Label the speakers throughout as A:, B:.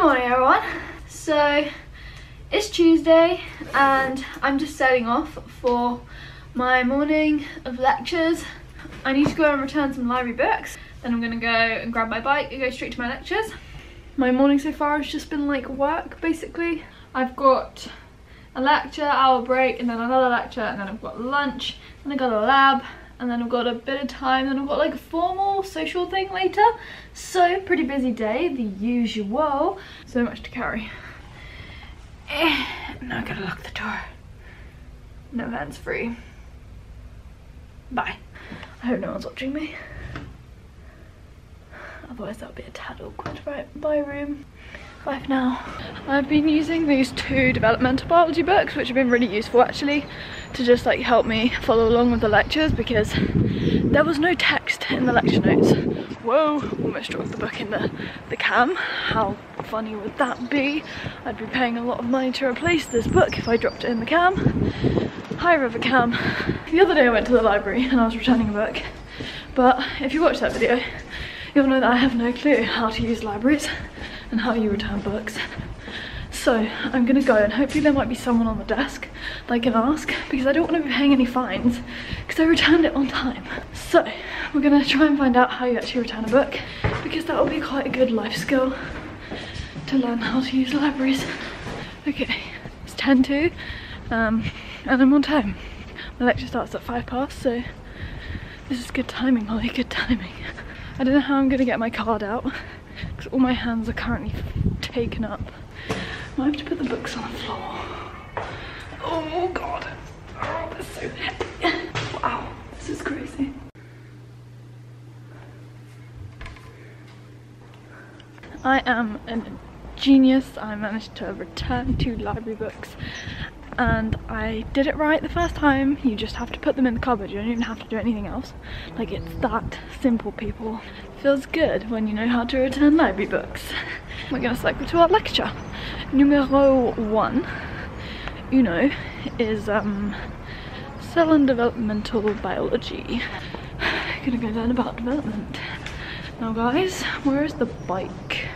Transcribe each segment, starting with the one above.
A: morning everyone. So it's Tuesday and I'm just setting off for my morning of lectures. I need to go and return some library books. Then I'm gonna go and grab my bike and go straight to my lectures. My morning so far has just been like work basically. I've got a lecture, hour break, and then another lecture, and then I've got lunch, and I got a lab, and then I've got a bit of time, and I've got like a formal social thing later. So pretty busy day, the usual. So much to carry. Now I gotta lock the door. No hands free. Bye. I hope no one's watching me. Otherwise that would be a tad awkward. Right, bye room. Bye for now. I've been using these 2 developmental biology books, which have been really useful actually, to just like help me follow along with the lectures, because there was no text in the lecture notes. Whoa, almost dropped the book in the cam. How funny would that be? I'd be paying a lot of money to replace this book if I dropped it in the cam. Hi River Cam. The other day I went to the library and I was returning a book, but if you watch that video, you'll know that I have no clue how to use libraries and how you return books. So I'm gonna go and hopefully there might be someone on the desk that I can ask, because I don't want to be paying any fines because I returned it on time. So we're gonna try and find out how you actually return a book, because that will be quite a good life skill to learn how to use libraries. Okay, it's 10 to and I'm on time. My lecture starts at 5 past, so this is good timing, Holly, good timing. I don't know how I'm gonna get my card out because all my hands are currently taken up. I have to put the books on the floor. Oh god. Oh, they're so heavy. Wow, this is crazy. I am a genius. I managed to return 2 library books. And I did it right the first time. You just have to put them in the cupboard. You don't even have to do anything else. Like, it's that simple, people. Feels good when you know how to return library books. We're gonna cycle to our lecture. Numero 1, uno, is cell and developmental biology. Gonna go learn about development. Now guys, where is the bike?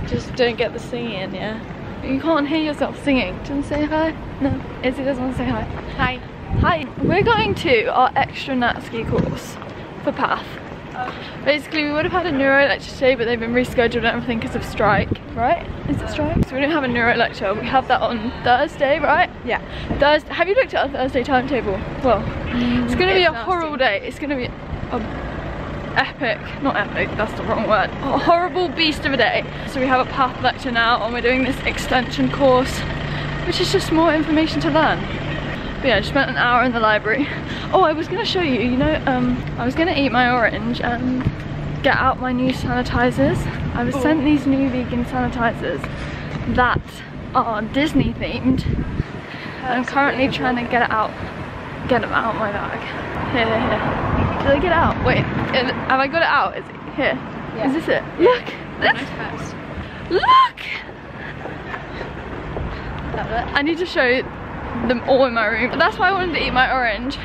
A: Just don't get the singing, yeah? You can't hear yourself singing. Do you want to say hi? No, Izzy doesn't want to say hi. Hi. Hi. We're going to our extra Natsky course for PATH. Basically, we would have had a neuro lecture today, but they've been rescheduled and everything because of strike, right? Is it strike? So we don't have a neuro lecture. We have that on Thursday, right? Yeah. Thursday. Have you looked at our Thursday timetable? Well, it's going to be a horrible day. It's going to be epic, not epic, that's the wrong word, a horrible beast of a day. So we have a PATH lecture now and we're doing this extension course, which is just more information to learn. But yeah, I just spent an hour in the library. Oh, I was gonna show you, you know, I was gonna eat my orange and get out my new sanitizers. I was sent these new vegan sanitizers that are Disney themed. I'm currently trying to get them out of my bag. Here. Did I get it out? Wait, have I got it out? Is it here? Yeah. Is this it? Yeah. Look! Look! I need to show them all in my room. But that's why I wanted to eat my orange.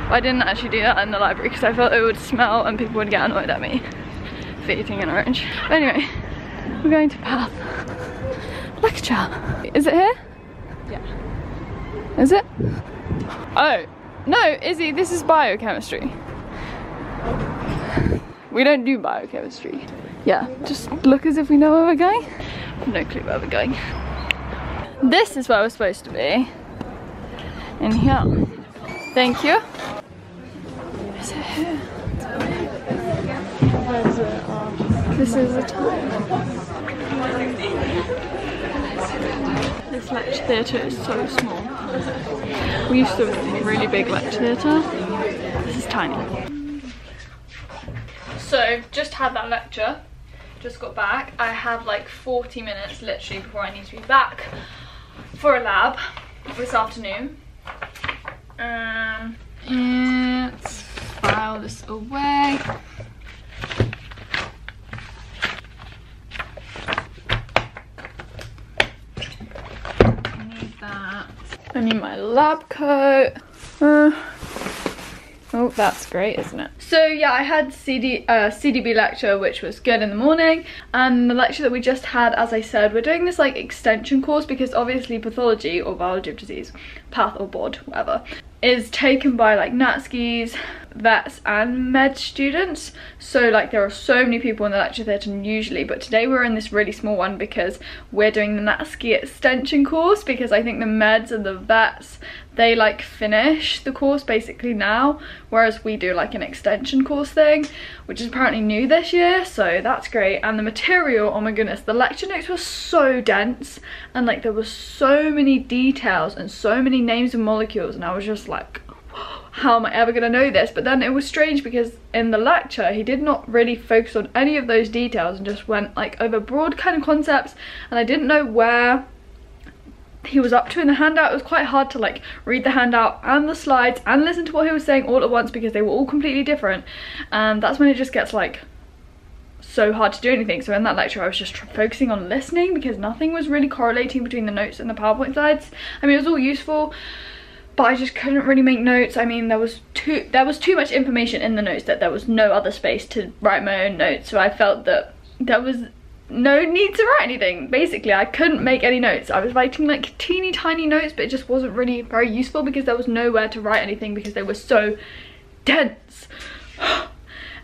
A: But I didn't actually do that in the library because I felt it would smell and people would get annoyed at me for eating an orange. But anyway, we're going to PATH lecture. Is it here? Yeah. Is it? Oh. No, Izzy, this is biochemistry. We don't do biochemistry. Yeah, just look as if we know where we're going. I have no clue where we're going. This is where we're supposed to be. In here. Thank you. Is it here? This is the time. This lecture theatre is so small. We used to have a really big lecture theatre. This is tiny. So, just had that lecture. Just got back. I have like 40 minutes literally before I need to be back for a lab this afternoon. Let's file this away. I need my lab coat. Oh, that's great, isn't it? So yeah, I had CDB lecture, which was good in the morning, and the lecture that we just had, as I said, we're doing this like extension course because obviously pathology or biology of disease, path or bod, whatever, is taken by like NatSkis, vets and med students. So like there are so many people in the lecture theatre usually, but today we're in this really small one because we're doing the NatSki extension course, because I think the meds and the vets, they like finish the course basically now, whereas we do like an extension course thing, which is apparently new this year, so that's great. And the material, oh my goodness, the lecture notes were so dense, and like there were so many details and so many names of molecules, and I was just like, how am I ever gonna know this? But then it was strange because in the lecture he did not really focus on any of those details and just went like over broad kind of concepts, and I didn't know where he was up to in the handout. It was quite hard to like read the handout and the slides and listen to what he was saying all at once because they were all completely different, and that's when it just gets like so hard to do anything. So in that lecture I was just focusing on listening because nothing was really correlating between the notes and the PowerPoint slides. I mean, it was all useful, but I just couldn't really make notes. I mean, there was too much information in the notes that there was no other space to write my own notes, so I felt that there was no need to write anything. Basically, I couldn't make any notes. I was writing like teeny tiny notes, but it just wasn't really very useful because there was nowhere to write anything because they were so dense.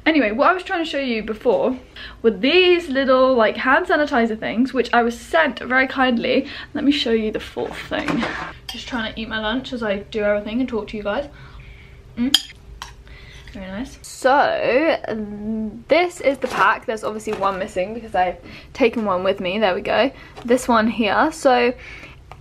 A: Anyway, what I was trying to show you before were these little like hand sanitizer things, which I was sent very kindly. Let me show you the full thing. Just trying to eat my lunch as I do everything and talk to you guys. Very nice. So this is the pack. There's obviously one missing because I've taken one with me. There we go. This one here. So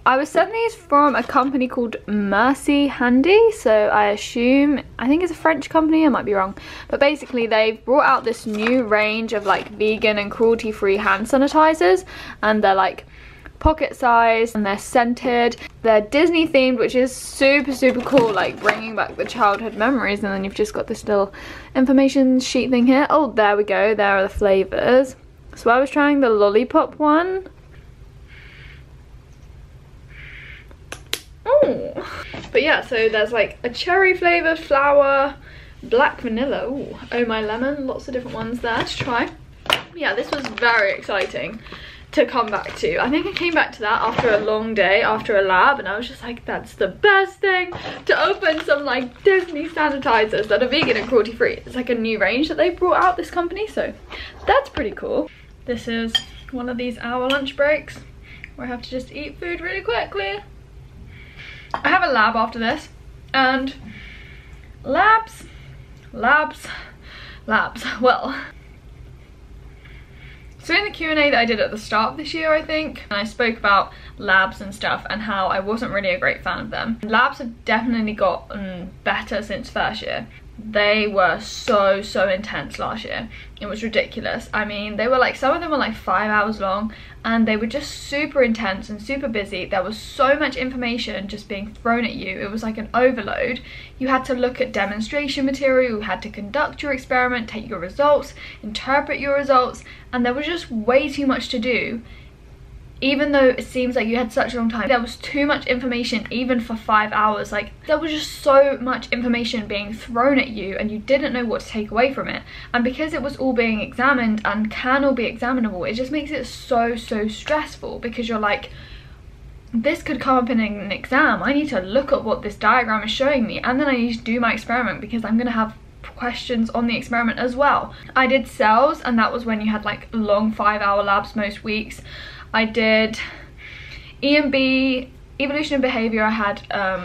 A: I was sent these from a company called Mercy Handy, so I think it's a French company, I might be wrong, but basically they've brought out this new range of like vegan and cruelty-free hand sanitizers, and they're like pocket size and they're scented. They're Disney themed, which is super cool, like bringing back the childhood memories. And then you've just got this little information sheet thing here. Oh, there we go, there are the flavors. So I was trying the lollipop one. Oh, but yeah, so there's like a cherry flavor, flower, black vanilla, ooh, oh my lemon, lots of different ones there to try. Yeah, this was very exciting to come back to. I think I came back to that after a long day, after a lab, and I was just like, that's the best thing, to open some like Disney sanitizers that are vegan and cruelty free. It's like a new range that they brought out, this company, so that's pretty cool. This is one of these hour lunch breaks where I have to just eat food really quickly. I have a lab after this, and labs, well, so in the Q&A that I did at the start of this year, I think, and I spoke about labs and stuff and how I wasn't really a great fan of them. Labs have definitely gotten better since first year. They were so intense last year. It was ridiculous. I mean, they were like, some of them were like 5 hours long, and they were just super intense and super busy. There was so much information just being thrown at you. It was like an overload. You had to look at demonstration material, you had to conduct your experiment, take your results, interpret your results, and there was just way too much to do. Even though it seems like you had such a long time, there was too much information even for 5 hours. Like, there was just so much information being thrown at you and you didn't know what to take away from it. And because it was all being examined and can all be examinable, it just makes it so stressful, because you're like, this could come up in an exam. I need to look at what this diagram is showing me, and then I need to do my experiment because I'm gonna have questions on the experiment as well. I did cells, and that was when you had like long 5-hour labs most weeks. I did EMB, evolution and behavior. I had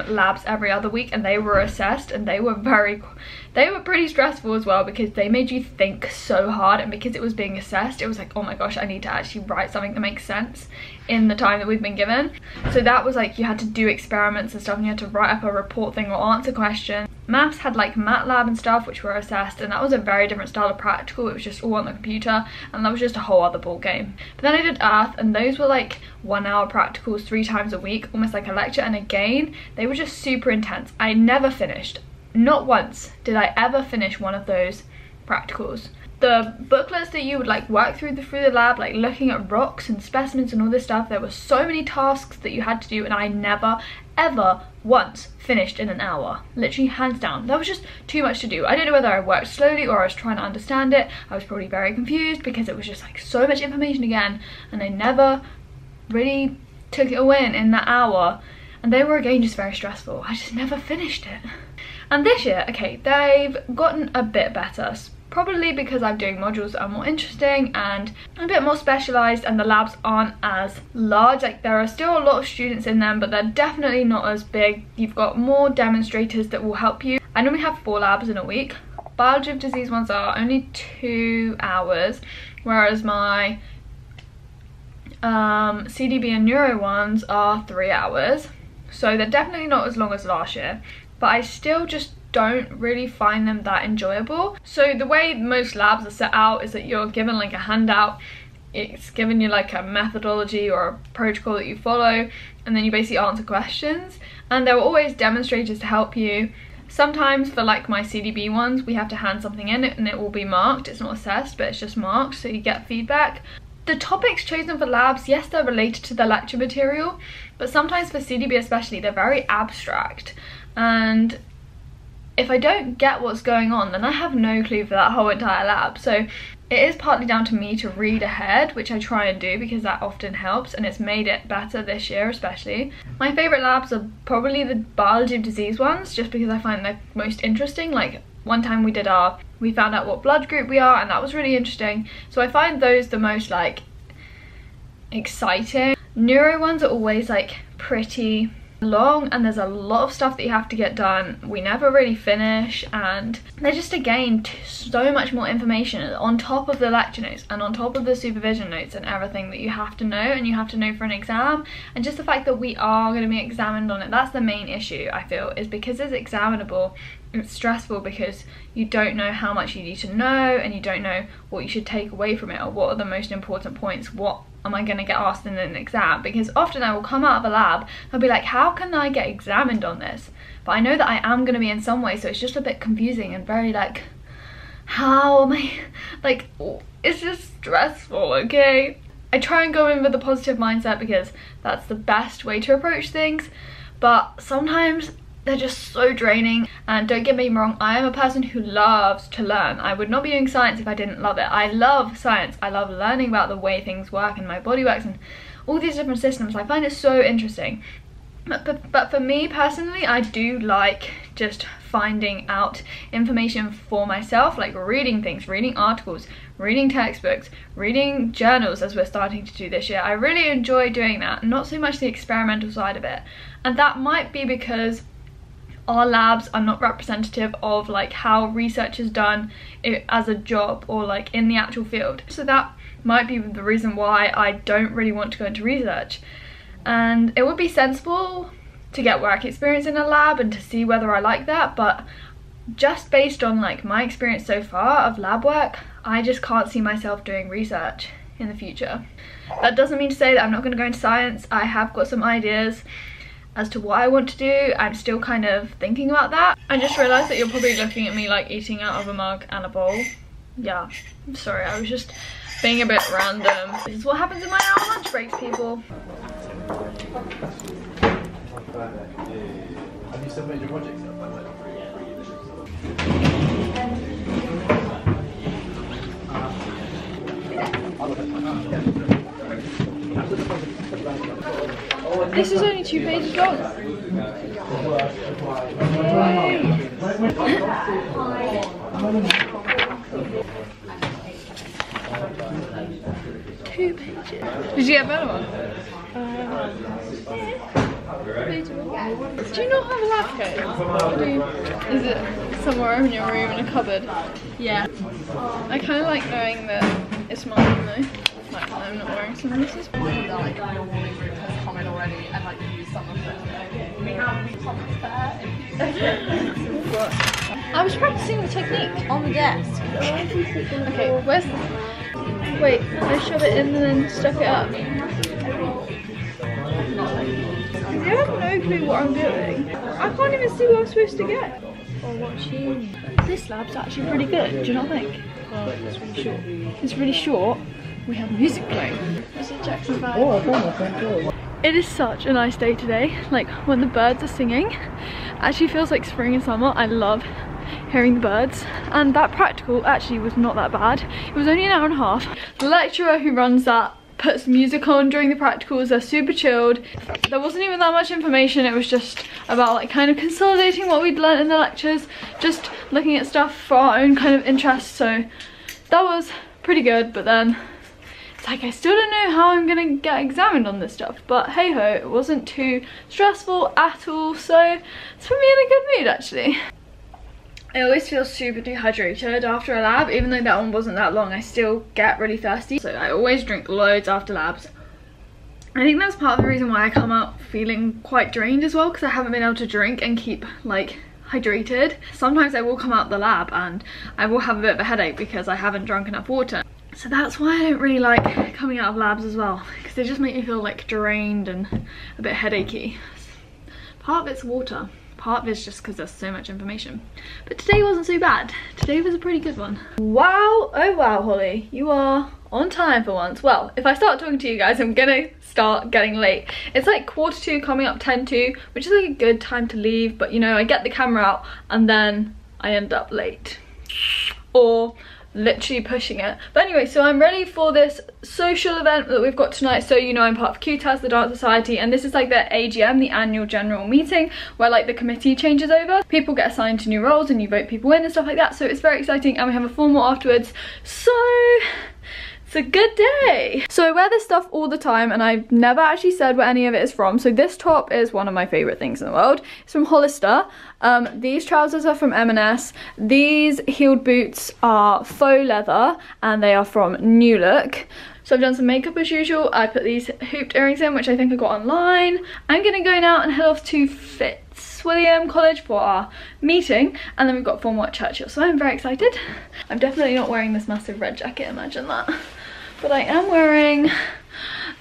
A: labs every other week, and they were assessed, and they were pretty stressful as well because they made you think so hard, and because it was being assessed, it was like, oh my gosh, I need to actually write something that makes sense in the time that we've been given. So that was like, you had to do experiments and stuff, and you had to write up a report thing or answer questions. Maths had like MATLAB and stuff, which were assessed, and that was a very different style of practical. It was just all on the computer, and that was just a whole other ball game. But then I did Earth, and those were like 1 hour practicals 3 times a week, almost like a lecture, and again, they were just super intense. I never finished. Not once did I ever finish one of those practicals. The booklets that you would like work through the lab, like looking at rocks and specimens and all this stuff, there were so many tasks that you had to do, and I never ever once finished in an hour, literally hands down. That was just too much to do. I don't know whether I worked slowly or I was trying to understand it. I was probably very confused because it was just like so much information again, and I never really took it all in that hour, and they were again just very stressful. I just never finished it. And this year, okay, they've gotten a bit better, probably because I'm doing modules that are more interesting and a bit more specialised, and the labs aren't as large. Like, there are still a lot of students in them, but they're definitely not as big. You've got more demonstrators that will help you. I normally have 4 labs in a week. Biology of disease ones are only 2 hours, whereas my CDB and neuro ones are 3 hours. So they're definitely not as long as last year, but I still just don't really find them that enjoyable. So the way most labs are set out is that you're given like a handout. It's given you like a methodology or a protocol that you follow, and then you basically answer questions, and there are always demonstrators to help you. Sometimes for like my CDB ones, we have to hand something in and it will be marked. It's not assessed, but it's just marked, so you get feedback. The topics chosen for labs, yes, they're related to the lecture material, but sometimes for CDB especially, they're very abstract, and if I don't get what's going on, then I have no clue for that whole entire lab. So it is partly down to me to read ahead, which I try and do because that often helps, and it's made it better this year especially. My favourite labs are probably the biology of disease ones, just because I find they're most interesting. Like, one time we found out what blood group we are, and that was really interesting. So I find those the most like exciting. Neuro ones are always like pretty long, and there's a lot of stuff that you have to get done. We never really finish, and they're just again so much more information on top of the lecture notes and on top of the supervision notes and everything that you have to know, and you have to know for an exam. And just the fact that we are going to be examined on it, that's the main issue I feel, is because it's examinable. It's stressful because you don't know how much you need to know, and you don't know what you should take away from it, or what are the most important points, what am I going to get asked in an exam. Because often I will come out of a lab and I'll be like, how can I get examined on this? But I know that I am going to be in some way, so it's just a bit confusing and very like, how am I, like, it's just stressful, okay? I try and go in with a positive mindset because that's the best way to approach things, but sometimes they're just so draining. And don't get me wrong, I am a person who loves to learn. I would not be doing science if I didn't love it. I love science. I love learning about the way things work and my body works and all these different systems. I find it so interesting. But for me personally, I do like just finding out information for myself, like reading things, reading articles, reading textbooks, reading journals, as we're starting to do this year. I really enjoy doing that, not so much the experimental side of it. And that might be because our labs are not representative of like how research is done as a job or like in the actual field. So that might be the reason why I don't really want to go into research. And it would be sensible to get work experience in a lab and to see whether I like that, but just based on like my experience so far of lab work, I just can't see myself doing research in the future. That doesn't mean to say that I'm not going to go into science. I have got some ideas as to what I want to do. I'm still kind of thinking about that. I just realised that you're probably looking at me like eating out of a mug and a bowl. Yeah, I'm sorry, I was just being a bit random. This is what happens in my hour lunch breaks, people.
B: Have you submitted your projects up?
A: This is only 2 pages long. Two pages. Did you get a better one? Do you not have a lab coat? Is it somewhere in your room in a cupboard? Yeah. I kind of like knowing that it's mine though. Like, I'm not wearing someone else's.
C: Like your warming group has come in already and like used some of it. We have comments there.
A: I was practicing the technique
C: On the desk.
A: Okay, where's the... Wait, I shove it in and then stuck it up. I have no clue what I'm doing. I can't even see what I'm supposed to get. Or watching. This lab's actually pretty good, do you not think? Well, it's really short. It's really short. We have music playing. Is it Jackson 5?
B: Oh, I found my front door.
A: It is such a nice day today. Like when the birds are singing, it actually feels like spring and summer. I love hearing the birds. And that practical actually was not that bad. It was only an hour and a half. The lecturer who runs that puts music on during the practicals. They're super chilled. There wasn't even that much information. It was just about like kind of consolidating what we'd learned in the lectures, just looking at stuff for our own kind of interest. So that was pretty good, but then it's like I still don't know how I'm gonna get examined on this stuff, but hey ho, it wasn't too stressful at all, so it's put me in a good mood actually. I always feel super dehydrated after a lab. Even though that one wasn't that long, I still get really thirsty. So I always drink loads after labs. I think that's part of the reason why I come out feeling quite drained as well, because I haven't been able to drink and keep like hydrated. Sometimes I will come out the lab and I will have a bit of a headache because I haven't drunk enough water. So that's why I don't really like coming out of labs as well, because they just make me feel like drained and a bit headachy. Part of it's water. Part of it's just because there's so much information. But today wasn't so bad. Today was a pretty good one. Wow, oh wow, Holly, you are on time for once. Well, if I start talking to you guys, I'm gonna start getting late. It's like 1:45 coming up 10:02, which is like a good time to leave, but you know, I get the camera out and then I end up late. Or literally pushing it. But anyway, so I'm ready for this social event that we've got tonight. So you know, I'm part of QTAS, the Dance Society, and this is like the AGM, the annual general meeting, where like the committee changes over. People get assigned to new roles and you vote people in and stuff like that. So it's very exciting, and we have a formal afterwards. So it's a good day. So I wear this stuff all the time and I've never actually said where any of it is from. So this top is one of my favorite things in the world. It's from Hollister. These trousers are from M&S. These heeled boots are faux leather and they are from New Look. So I've done some makeup as usual. I put these hooped earrings in, which I think I got online. I'm gonna go now and head off to Fitzwilliam College for our meeting, and then we've got formal at Churchill, so I'm very excited. I'm definitely not wearing this massive red jacket, imagine that. But I am wearing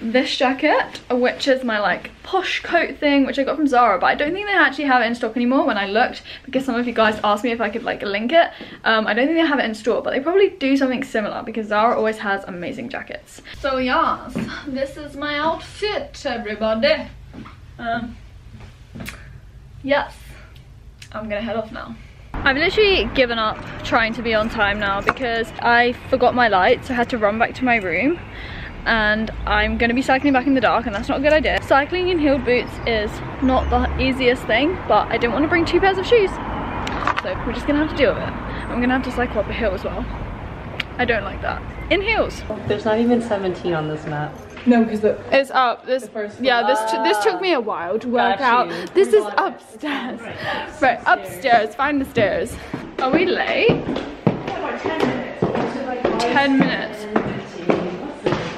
A: this jacket, which is my like posh coat thing, which I got from Zara, but I don't think they actually have it in stock anymore when I looked, because some of you guys asked me if I could like link it. I don't think they have it in store, but they probably do something similar because Zara always has amazing jackets. So yes, this is my outfit, everybody. Yes, I'm gonna head off now. I've literally given up trying to be on time now because I forgot my lights. I had to run back to my room, and I'm going to be cycling back in the dark, and that's not a good idea. Cycling in heeled boots is not the easiest thing, but I didn't want to bring 2 pairs of shoes, so we're just going to have to deal with it. I'm going to have to cycle up a hill as well. I don't like that. In heels.
B: There's not even 17 on this map.
C: No, because
A: it's up. This took me a while to work out. This is upstairs. Right, upstairs. Find the stairs. Are we late? 10 minutes.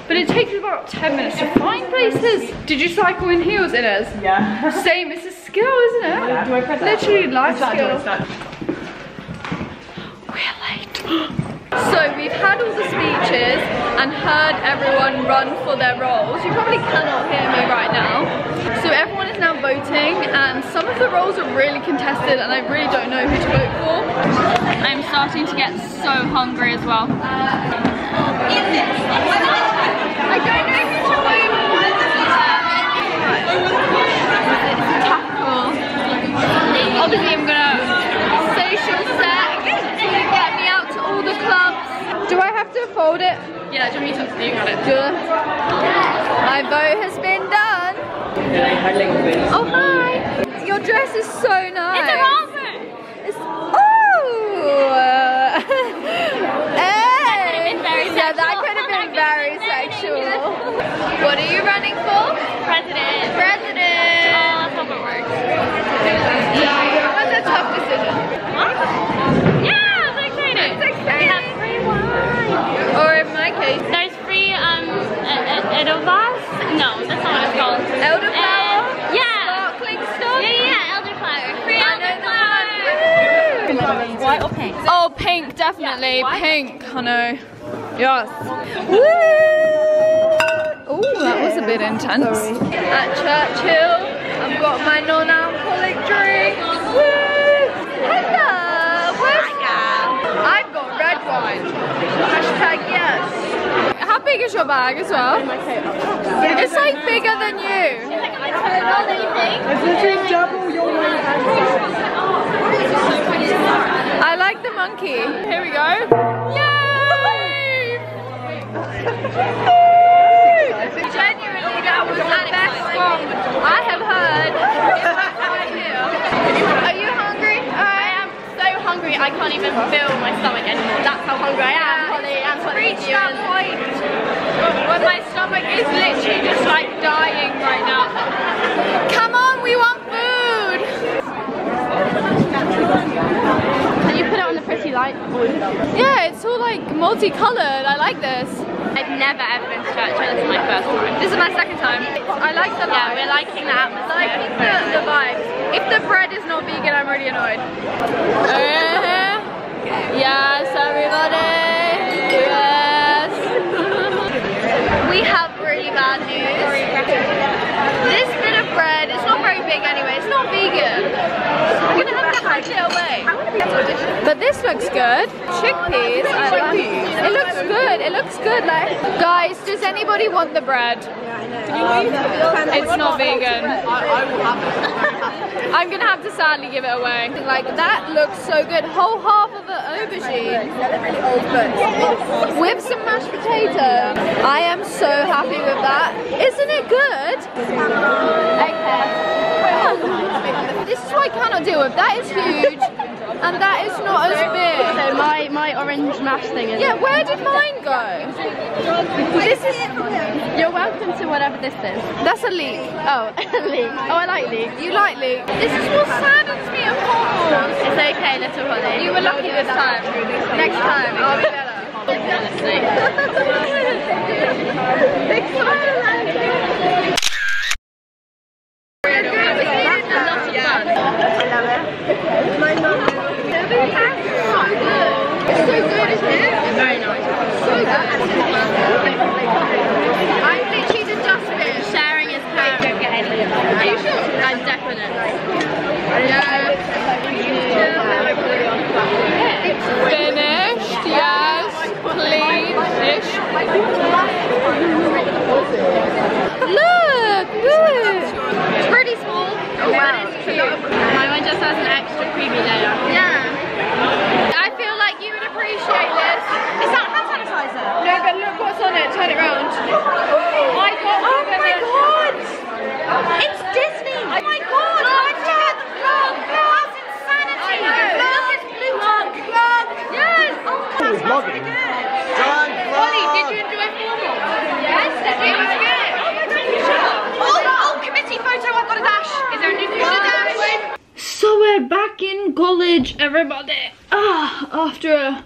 A: But it takes about 10 minutes to find places. Did you cycle in heels? It is.
B: Yeah.
A: Same. It's a skill, isn't it?
B: Yeah. Do I press
A: literally life skill.
B: We're
A: late. So we've had all the speeches and heard everyone run for their roles. You probably cannot hear me right now. So everyone is now voting, and some of the roles are really contested and I really don't know who to vote for. I'm starting to get so hungry as well. I don't know who to vote for. It's tactical. Obviously I'm gonna social set to get me out to all the clubs. Do I have to fold it? Yeah, do you want me to? You got it. Good. My vote has been done. Oh hi! Your dress is so nice. It's a raspberry. It's hey. Yeah, that could have been very sexual. What are you running for? President. President. Oh, I hope it works. That's a tough decision. Yeah, it's exciting. It's exciting. We have free wine. Or in my case, there's free Edelweiss. No, that's not what it's called. Elderflower. Yeah. Sparkling stuff. Yeah, elderflower. Free elderflower.
B: White or pink?
A: Oh, pink, definitely. Yeah, pink, I know. Yes. Woo! Oh, that was a bit intense. At Churchill, I've got my non-alcoholic drink. Woo! Hello! Where's I've got red wine. Hashtag yes. How big is your bag as well? It's like bigger than you.
D: It's literally double your money.
A: I like the monkey. Here we go. Yay! Genuinely, that was the best song I have heard in my time here. Are you hungry?
E: I am so hungry I can't even feel my stomach anymore. That's how hungry I am, Holly. And
A: Reach that point when my stomach is literally just like dying right now. Come on, we want food!
E: Can you put it on the pretty light?
A: Yeah, it's all like multicolored. I like this.
E: I've never ever been to church. This is my first time.
A: This is my second time. I like the vibe.
E: Yeah, we're liking the atmosphere.
A: Liking the vibe. If the bread is not vegan, I'm really annoyed. Yes, everybody. Yes. We have really bad news. This bit of bread, it's not very big anyway. It's not vegan. I'm gonna have to pack it away. But this looks good. Chickpeas. It looks good. It looks good. Like, guys, does anybody want the bread? It's not vegan. I'm gonna have to sadly give it away. Like, that looks so good. Whole half of an aubergine with some mashed potato. I am so happy with that. Isn't it good? Okay. This is what I cannot deal with. That is huge, and that is not as big.
E: So my orange mash thing is.
A: Yeah, where did mine go? This is.
E: You're welcome to whatever this is.
A: That's a leek.
E: Oh, leek. Oh, I like leek.
A: You like leek? This is what saddens me of hormones.
E: It's okay, little Holly.
A: You were lucky this time. Next time, I'll be better.
E: Very nice.
A: So good. I'm literally the dustbin.
E: Sharing is power. Don't get any of that.
A: Are you sure?
E: I'm definite.
A: Yeah. Finished, yes. Clean-ish. Look, good. It's pretty small, but it's cute.
E: My one just has an extra creamy layer.
A: Yeah. I feel like you would appreciate this.
E: Is that hand sanitizer?
A: No, but look what's on it. Turn it round. I got
E: Oh my god! It's Disney! Oh my god! Look at the vlog! That's insanity! Look at blue vlog!
A: Yes!
D: Who's vlogging?
A: Ollie, did you enjoy formal? Yes, it was good.
E: Oh, committee photo! I've got a dash! Is there a new dash?
A: So we're back in college, everybody. After a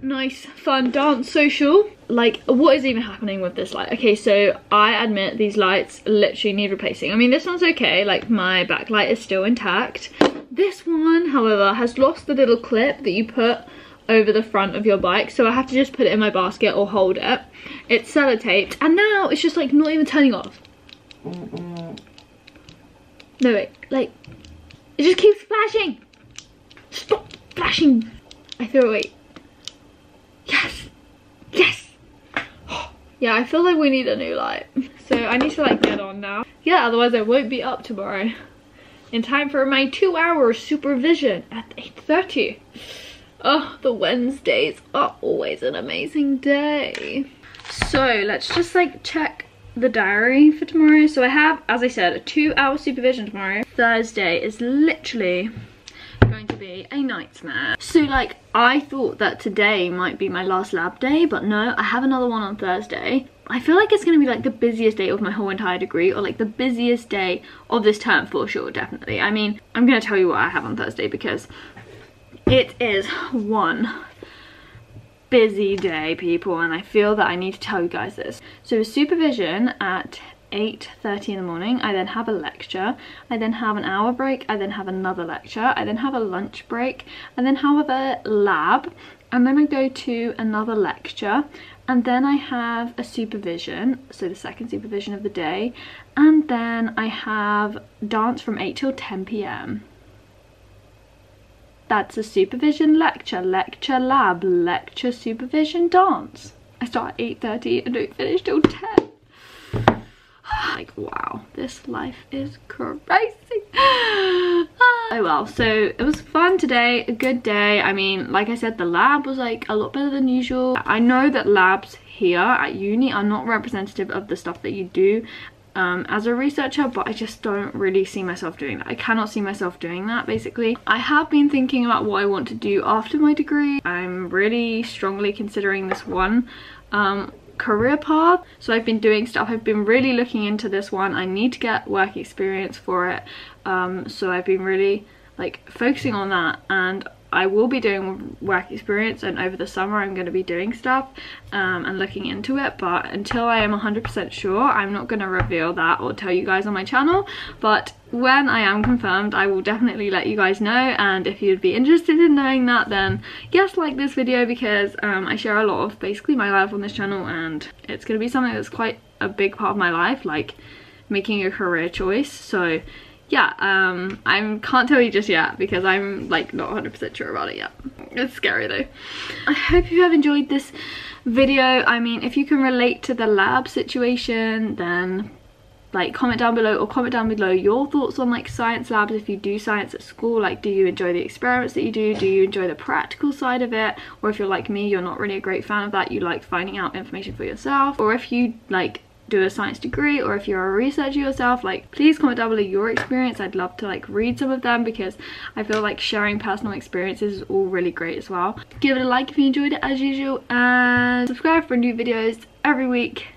A: nice fun dance social. Like, what is even happening with this light? Okay, so I admit these lights literally need replacing. I mean, this one's okay, like my backlight is still intact. This one, however, has lost the little clip that you put over the front of your bike, so I have to just put it in my basket or hold it. It's sellotaped, and now it's just like not even turning off. No, wait, like, it just keeps flashing. Stop flashing. I threw it away. Yes, yes. Yeah, I feel like we need a new light, so I need to like get on now. Yeah, otherwise I won't be up tomorrow in time for my 2-hour supervision at 8:30. Oh, the Wednesdays are always an amazing day. So let's just like check the diary for tomorrow. So I have, as I said, a 2-hour supervision tomorrow. Thursday is literally going to be a nightmare. So like, I thought that today might be my last lab day, but no, I have another one on Thursday. I feel like it's going to be like the busiest day of my whole entire degree, or like the busiest day of this term for sure, definitely. I mean, I'm going to tell you what I have on Thursday because it is one busy day, people, and I feel that I need to tell you guys this. So supervision at 8:30 in the morning, I then have a lecture, I then have an hour break, I then have another lecture, I then have a lunch break, and then have a lab, and then I go to another lecture, and then I have a supervision, so the second supervision of the day, and then I have dance from 8 till 10 p.m. That's a supervision lecture, lecture lab, lecture supervision dance. I start at 8:30 and don't finish till 10. Like, wow, this life is crazy. Oh well, so it was fun today, a good day. I mean, like I said, the lab was like a lot better than usual. I know that labs here at uni are not representative of the stuff that you do as a researcher, but I just don't really see myself doing that. I cannot see myself doing that, basically. I have been thinking about what I want to do after my degree. I'm really strongly considering this one career path, so I've been doing stuff. I've been really looking into this one. I need to get work experience for it, so I've been really like focusing on that, and I will be doing work experience, and over the summer I'm going to be doing stuff and looking into it, but until I am 100% sure, I'm not going to reveal that or tell you guys on my channel. But when I am confirmed, I will definitely let you guys know, and if you'd be interested in knowing that, then yes, like this video, because I share a lot of basically my life on this channel, and it's going to be something that's quite a big part of my life, like making a career choice. So yeah, I can't tell you just yet because I'm like not 100% sure about it yet. It's scary though. I hope you have enjoyed this video. I mean, if you can relate to the lab situation, then like comment down below, or comment down below your thoughts on like science labs. If you do science at school, like, do you enjoy the experiments that you do you enjoy the practical side of it? Or if you're like me, you're not really a great fan of that, you like finding out information for yourself. Or if you like do a science degree, or if you're a researcher yourself, like please comment down below your experience. I'd love to like read some of them, because I feel like sharing personal experiences is all really great as well. Give it a like if you enjoyed it as usual, and subscribe for new videos every week.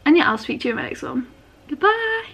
A: And yeah, I'll speak to you in my next one. Goodbye.